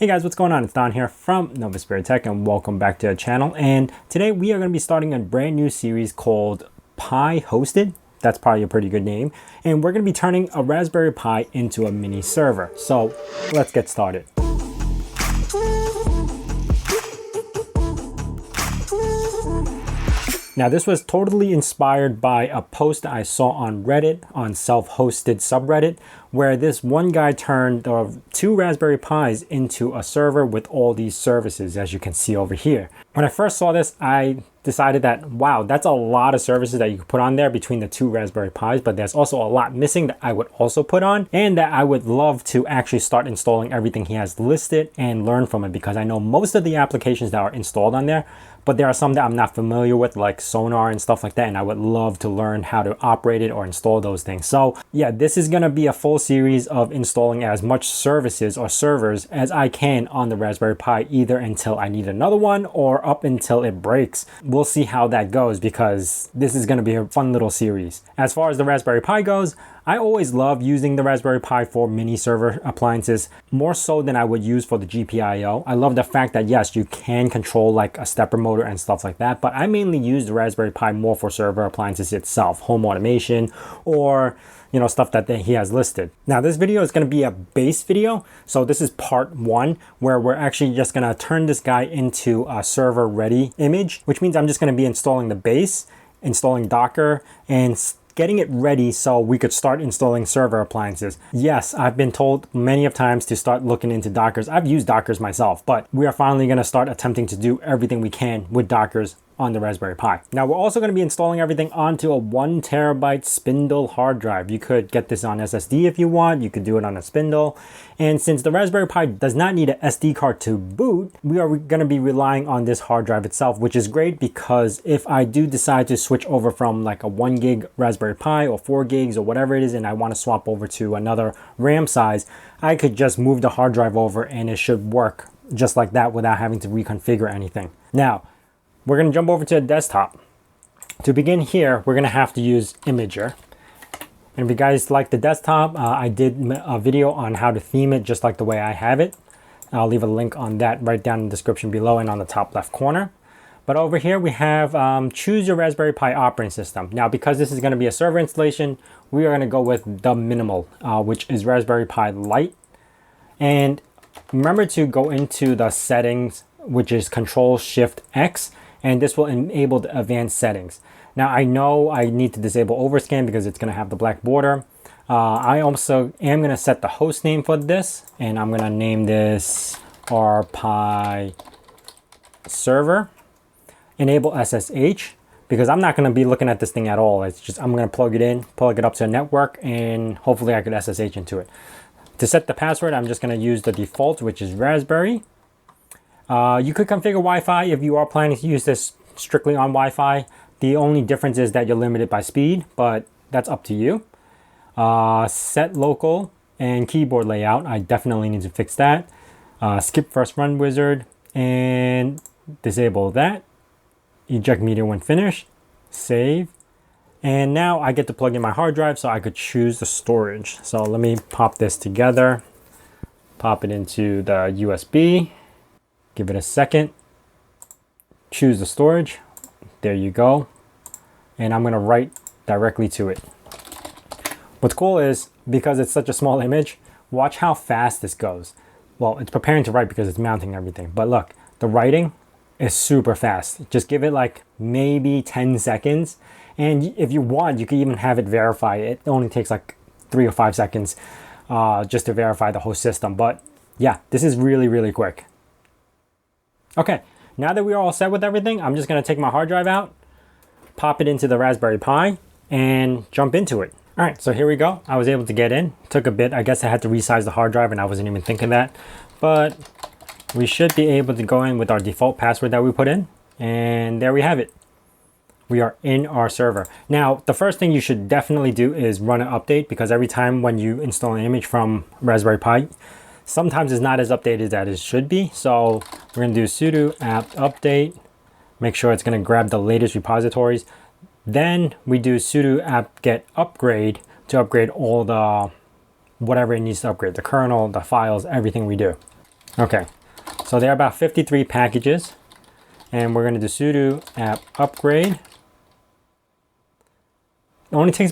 Hey guys, what's going on? It's Don here from Novaspirit Tech and welcome back to the channel. And today we are going to be starting a brand new series called Pi Hosted. That's probably a pretty good name. And we're going to be turning a Raspberry Pi into a mini server. So let's get started. Now this was totally inspired by a post that I saw on Reddit, on self-hosted subreddit, where this one guy turned two Raspberry Pis into a server with all these services, as you can see over here. When I first saw this, I decided that, wow, that's a lot of services that you could put on there between the two Raspberry Pis, but there's also a lot missing that I would also put on, and that I would love to actually start installing everything he has listed and learn from it, because I know most of the applications that are installed on there, but there are some that I'm not familiar with, like Sonar and stuff like that, and I would love to learn how to operate it or install those things. So yeah, this is going to be a full series of installing as much services or servers as I can on the Raspberry Pi, either until I need another one or up until it breaks. We'll see how that goes, because this is going to be a fun little series. As far as the Raspberry Pi goes, I always love using the Raspberry Pi for mini server appliances, more so than I would use for the GPIO. I love the fact that yes, you can control like a stepper motor and stuff like that, but I mainly use the Raspberry Pi more for server appliances itself, home automation, or stuff that he has listed. Now this video is going to be a base video, so this is part one, where we're actually just going to turn this guy into a server ready image, which means I'm just going to be installing the base, installing Docker, and getting it ready so we could start installing server appliances. Yes, I've been told many of times to start looking into Dockers. I've used Dockers myself, but we are finally going to start attempting to do everything we can with Dockers on the Raspberry Pi. Now we're also going to be installing everything onto a 1 terabyte spindle hard drive. You could get this on SSD if you want, you could do it on a spindle. And since the Raspberry Pi does not need an SD card to boot, we are going to be relying on this hard drive itself, which is great because if I do decide to switch over from like a 1 gig Raspberry Pi or 4 gigs or whatever it is, and I want to swap over to another RAM size, I could just move the hard drive over and it should work just like that without having to reconfigure anything. Now, we're going to jump over to the desktop. To begin here, we're going to have to use Imager. And if you guys like the desktop, I did a video on how to theme it just like the way I have it. I'll leave a link on that right down in the description below and on the top left corner. But over here we have choose your Raspberry Pi operating system. Now because this is going to be a server installation, we are going to go with the minimal, which is Raspberry Pi Lite. And remember to go into the settings, which is Control-Shift-X. And this will enable the advanced settings. Now I know I need to disable overscan because it's going to have the black border. I also am going to set the host name for this, and I'm going to name this RPi server. Enable SSH, because I'm not going to be looking at this thing at all. It's just I'm going to plug it in, plug it up to a network, and hopefully I could SSH into it. To set the password, I'm just going to use the default, which is Raspberry. You could configure Wi-Fi if you are planning to use this strictly on Wi-Fi. The only difference is that you're limited by speed, but that's up to you. Set local and keyboard layout. I definitely need to fix that. Skip first run wizard and disable that. Eject media when finished. Save. And now I get to plug in my hard drive so I could choose the storage. So let me pop this together. Pop it into the USB. Give it a second, choose the storage, there you go, and I'm going to write directly to it. What's cool is, because it's such a small image, watch how fast this goes. Well, it's preparing to write because it's mounting everything, but look, the writing is super fast. Just give it like maybe 10 seconds, and if you want, you can even have it verify. It only takes like 3 or 5 seconds just to verify the whole system, but yeah, this is really, really quick. Okay, now that we're all set with everything, I'm just going to take my hard drive out, pop it into the Raspberry Pi, and jump into it. All right, so here we go. I was able to get in. Took a bit. I guess I had to resize the hard drive, and I wasn't even thinking that. But we should be able to go in with our default password that we put in. And there we have it. We are in our server. Now, the first thing you should definitely do is run an update, because every time when you install an image from Raspberry Pi, sometimes it's not as updated as it should be. So we're going to do sudo apt update. Make sure it's going to grab the latest repositories. Then we do sudo apt get upgrade to upgrade all the whatever it needs to upgrade, the kernel, the files, everything we do. Okay, so there are about 53 packages, and we're going to do sudo apt upgrade. It only takes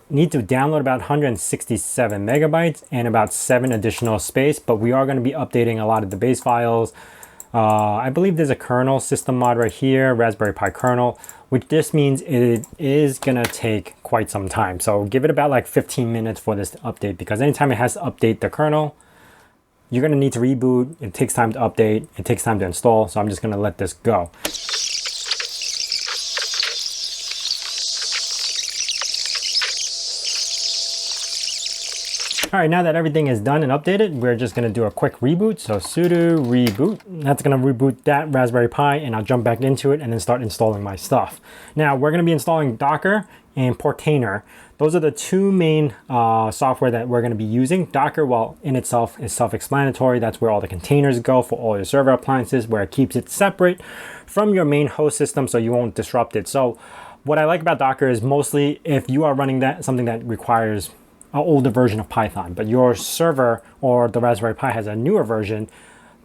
need to download about 167 megabytes and about 7 additional space, but we are going to be updating a lot of the base files. I believe there's a kernel system mod right here, Raspberry Pi kernel, which this means it is going to take quite some time. So give it about like 15 minutes for this to update, because anytime it has to update the kernel, you're going to need to reboot. It takes time to update. It takes time to install. So I'm just going to let this go. All right, now that everything is done and updated, we're just gonna do a quick reboot. So sudo reboot, that's gonna reboot that Raspberry Pi, and I'll jump back into it and then start installing my stuff. Now, we're gonna be installing Docker and Portainer. Those are the two main software that we're gonna be using. Docker, well, in itself is self-explanatory. That's where all the containers go for all your server appliances, where it keeps it separate from your main host system so you won't disrupt it. So what I like about Docker is mostly if you are running something that requires an older version of Python, but your server or the Raspberry Pi has a newer version,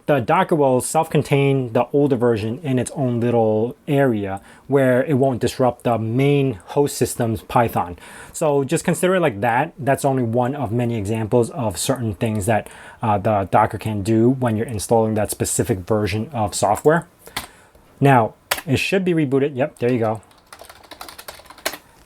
the Docker will self-contain the older version in its own little area where it won't disrupt the main host system's Python. So just consider it like that. That's only one of many examples of certain things that the Docker can do when you're installing that specific version of software. Now, it should be rebooted. Yep, there you go.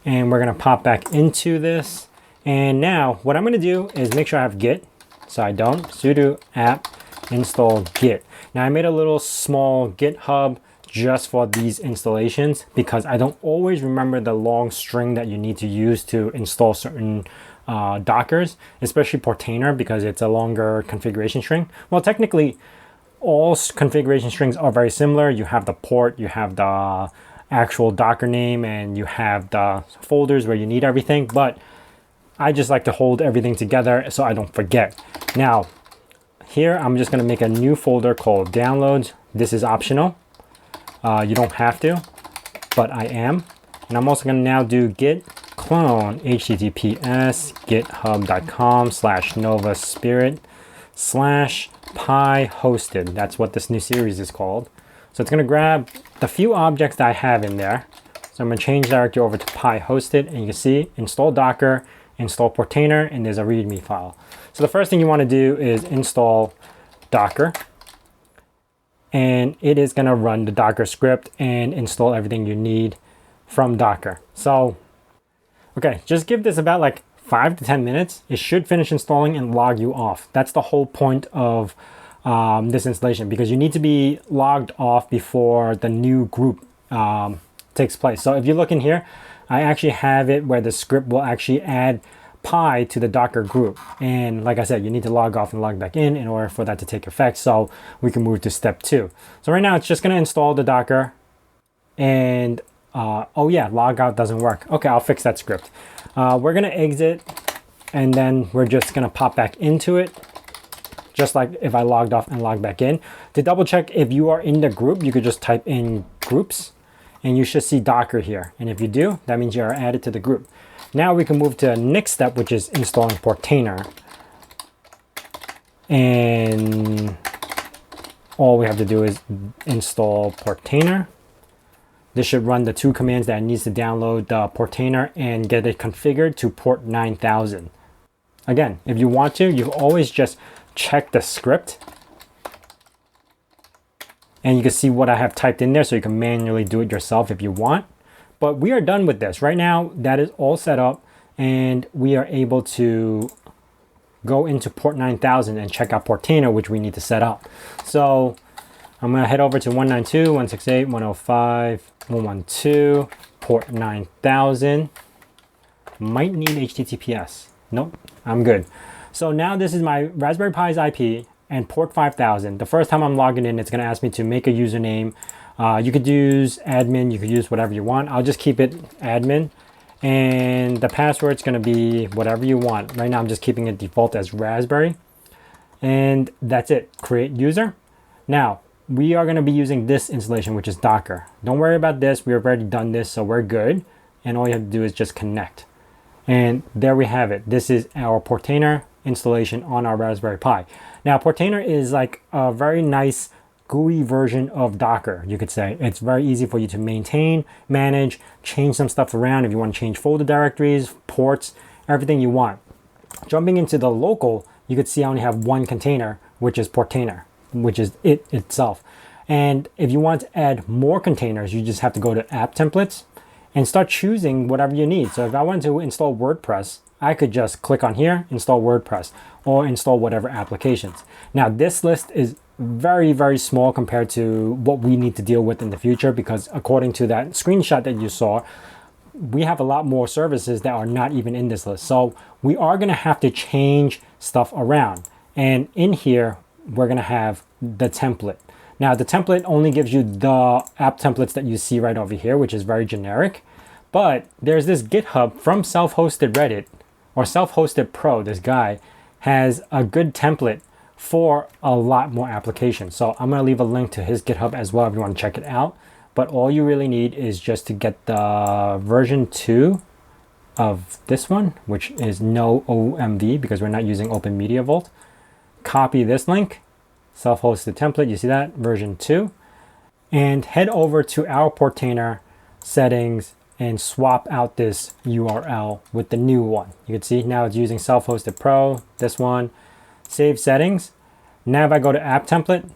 And we're gonna pop back into this. And now what I'm going to do is make sure I have git, so I don't, sudo apt install git. Now I made a little small GitHub just for these installations because I don't always remember the long string that you need to use to install certain Dockers, especially Portainer, because it's a longer configuration string. Well, technically all configuration strings are very similar. You have the port, you have the actual Docker name, and you have the folders where you need everything, but I just like to hold everything together so I don't forget. Now, here I'm just gonna make a new folder called downloads. This is optional. You don't have to, but I am. And I'm also gonna now do git clone https github.com/novaspirit/pi hosted. That's what this new series is called. So it's gonna grab the few objects that I have in there. So I'm gonna change directory over to pi hosted, and you can see install Docker, install Portainer, and there's a README file. So the first thing you want to do is install Docker, and it is going to run the Docker script and install everything you need from Docker. So, okay, just give this about like 5 to 10 minutes. It should finish installing and log you off. That's the whole point of this installation, because you need to be logged off before the new group takes place. So if you look in here, I actually have it where the script will actually add Pi to the Docker group. And like I said, you need to log off and log back in order for that to take effect, so we can move to step 2. So right now it's just going to install the Docker, and oh yeah, logout doesn't work. Okay, I'll fix that script. We're going to exit, and then we're just going to pop back into it, just like if I logged off and logged back in. To double check if you are in the group, you could just type in groups, and you should see Docker here. And if you do, that means you are added to the group. Now we can move to the next step, which is installing Portainer. And all we have to do is install Portainer. This should run the 2 commands that it needs to download the Portainer and get it configured to port 9000. Again, if you want to, you always just check the script, and you can see what I have typed in there, so you can manually do it yourself if you want. But we are done with this. Right now, that is all set up, and we are able to go into port 9000 and check out Portainer, which we need to set up. So I'm gonna head over to 192.168.105.112, port 9000. Might need HTTPS. Nope, I'm good. So now this is my Raspberry Pi's IP and port 5000. The first time I'm logging in, it's gonna ask me to make a username. You could use admin, you could use whatever you want. I'll just keep it admin. And the password's gonna be whatever you want. Right now I'm just keeping it default as Raspberry. And that's it, create user. Now, we are gonna be using this installation, which is Docker. Don't worry about this, we've already done this, so we're good. And all you have to do is just connect. And there we have it. This is our Portainer installation on our Raspberry Pi. Now, Portainer is like a very nice GUI version of Docker, you could say. It's very easy for you to maintain, manage, change some stuff around if you want to change folder directories, ports, everything you want. Jumping into the local, you could see I only have one container, which is Portainer, which is it itself. And if you want to add more containers, you just have to go to app templates and start choosing whatever you need. So if I want to install WordPress, I could just click on here, install WordPress, or install whatever applications. Now, this list is very, very small compared to what we need to deal with in the future, because according to that screenshot that you saw, we have a lot more services that are not even in this list. So we are going to have to change stuff around. And in here, we're going to have the template. Now, the template only gives you the app templates that you see right over here, which is very generic. But there's this GitHub from self-hosted Reddit, or self-hosted pro. This guy has a good template for a lot more applications. So I'm going to leave a link to his GitHub as well if you want to check it out. But all you really need is just to get the version 2 of this one, which is no OMV because we're not using Open Media Vault. Copy this link, self-hosted template, you see that, version 2, and head over to our Portainer settings and swap out this URL with the new one. You can see now it's using self-hosted pro, this one, save settings. Now if I go to app template,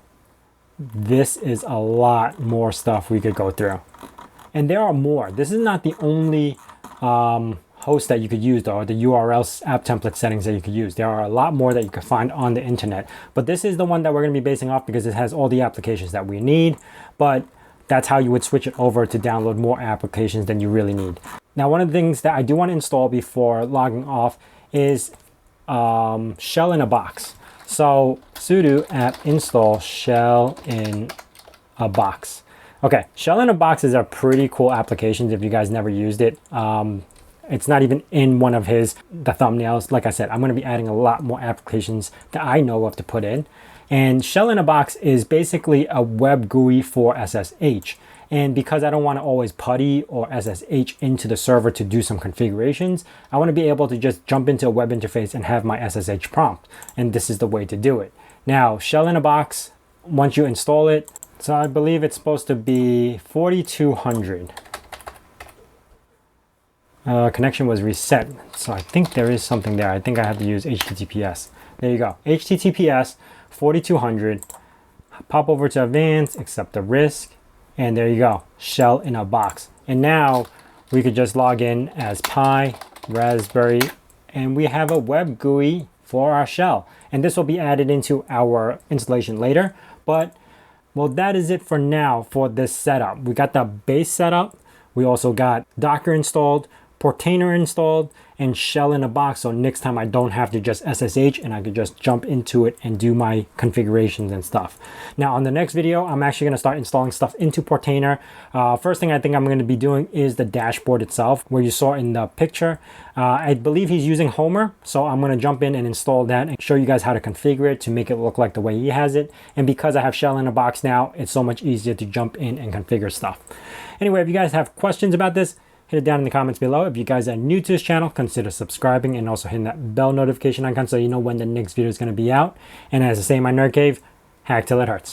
this is a lot more stuff we could go through. And there are more. This is not the only host that you could use though, the URL app template settings that you could use. There are a lot more that you could find on the internet, but this is the one that we're going to be basing off because it has all the applications that we need, but that's how you would switch it over to download more applications than you really need. Now, one of the things that I do want to install before logging off is shell in a box. So sudo apt install shell in a box. Okay, shell in a box is a pretty cool application if you guys never used it. It's not even in one of the thumbnails. Like I said, I'm going to be adding a lot more applications that I know of to put in. And shell in a box is basically a web GUI for SSH. And because I don't want to always PuTTY or SSH into the server to do some configurations, I want to be able to just jump into a web interface and have my SSH prompt. And this is the way to do it. Now, shell in a box, once you install it, so I believe it's supposed to be 4200. Connection was reset, so I think there is something there. I think I have to use HTTPS. There you go, HTTPS 4200. Pop over to advanced, accept the risk, and there you go, shell in a box. And now we could just log in as Pi Raspberry, and we have a web GUI for our shell. And this will be added into our installation later. But well, that is it for now for this setup. We got the base setup. We also got Docker installed, Portainer installed, and shell in a box. So next time I don't have to just SSH and I could just jump into it and do my configurations and stuff. Now on the next video, I'm actually going to start installing stuff into Portainer. First thing I think I'm going to be doing is the dashboard itself, where you saw in the picture. I believe he's using Homer, so I'm going to jump in and install that and show you guys how to configure it to make it look like the way he has it. And because I have shell in a box now, it's so much easier to jump in and configure stuff. Anyway, if you guys have questions about this, hit it down in the comments below. If you guys are new to this channel, consider subscribing and also hitting that bell notification icon so you know when the next video is going to be out. And as I say in my nerd cave, hack till it hurts.